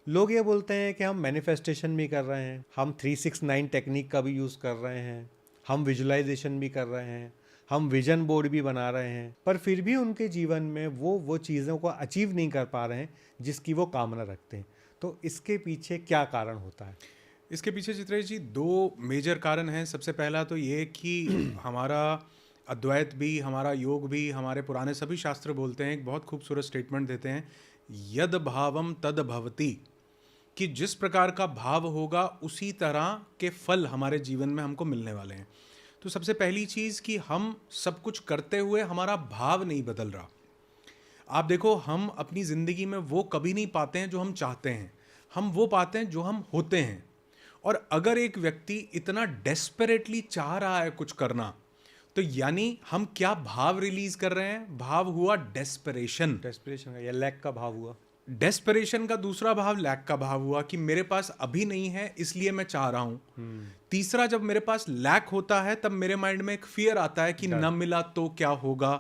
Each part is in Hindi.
लोग ये बोलते हैं कि हम मैनिफेस्टेशन भी कर रहे हैं, हम 369 टेक्निक का भी यूज़ कर रहे हैं, हम विजुअलाइजेशन भी कर रहे हैं, हम विजन बोर्ड भी बना रहे हैं, पर फिर भी उनके जीवन में वो चीज़ों को अचीव नहीं कर पा रहे हैं जिसकी वो कामना रखते हैं। तो इसके पीछे क्या कारण होता है? इसके पीछे चित्रेश जी दो मेजर कारण हैं। सबसे पहला तो ये कि हमारा अद्वैत भी, हमारा योग भी, हमारे पुराने सभी शास्त्र बोलते हैं, एक बहुत खूबसूरत स्टेटमेंट देते हैं, यद भावम तद भवति, कि जिस प्रकार का भाव होगा उसी तरह के फल हमारे जीवन में हमको मिलने वाले हैं। तो सबसे पहली चीज़ कि हम सब कुछ करते हुए हमारा भाव नहीं बदल रहा। आप देखो, हम अपनी ज़िंदगी में वो कभी नहीं पाते हैं जो हम चाहते हैं, हम वो पाते हैं जो हम होते हैं। और अगर एक व्यक्ति इतना डेस्परेटली चाह रहा है कुछ करना, तो यानी हम क्या भाव रिलीज कर रहे हैं? भाव हुआ डेस्परेशन। डेस्परेशन का या लैक का भाव हुआ। डेस्परेशन का दूसरा भाव लैक का भाव हुआ, कि मेरे पास अभी नहीं है इसलिए मैं चाह रहा हूं। तीसरा, जब मेरे पास लैक होता है तब मेरे माइंड में एक फियर आता है कि न मिला तो क्या होगा।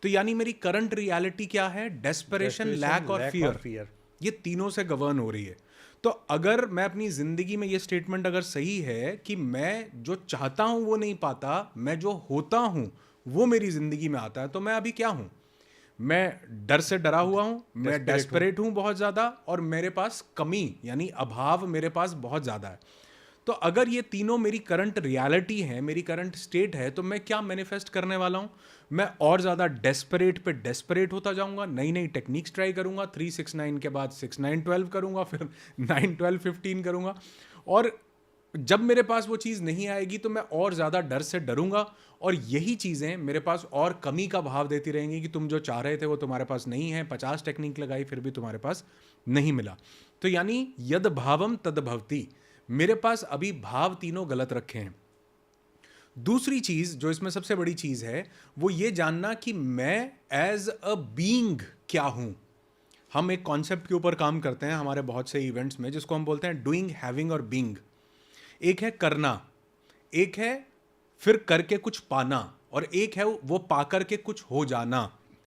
तो यानी मेरी करंट रियलिटी क्या है? डेस्परेशन, लैक और फियर। ये तीनों से गवर्न हो रही है। तो अगर मैं अपनी जिंदगी में, ये स्टेटमेंट अगर सही है कि मैं जो चाहता हूं वो नहीं पाता, मैं जो होता हूं वो मेरी जिंदगी में आता है, तो मैं अभी क्या हूं? मैं डर से डरा हुआ हूं, मैं डेस्परेट हूं बहुत ज्यादा, और मेरे पास कमी यानी अभाव मेरे पास बहुत ज्यादा है। तो अगर ये तीनों मेरी करंट रियलिटी है, मेरी करंट स्टेट है, तो मैं क्या मैनिफेस्ट करने वाला हूं? मैं और ज्यादा डेस्परेट पे डेस्परेट होता जाऊंगा, नई नई टेक्निक्स ट्राई करूंगा, 369 के बाद 6912 करूंगा, फिर 91215 करूंगा। और जब मेरे पास वो चीज़ नहीं आएगी तो मैं और ज़्यादा डर से डरूंगा, और यही चीज़ें मेरे पास और कमी का भाव देती रहेंगी कि तुम जो चाह रहे थे वो तुम्हारे पास नहीं है, 50 टेक्निक लगाई फिर भी तुम्हारे पास नहीं मिला। तो यानी यद भावम तद भवति, मेरे पास अभी भाव तीनों गलत रखे हैं। दूसरी चीज़ जो इसमें सबसे बड़ी चीज़ है, वो ये जानना कि मैं एज अ बीइंग क्या हूं। हम एक कॉन्सेप्ट के ऊपर काम करते हैं हमारे बहुत से इवेंट्स में, जिसको हम बोलते हैं डूइंग, हैविंग और बीइंग। एक है करना, एक है फिर करके कुछ पाना, और एक है वो पाकर के कुछ हो जाना।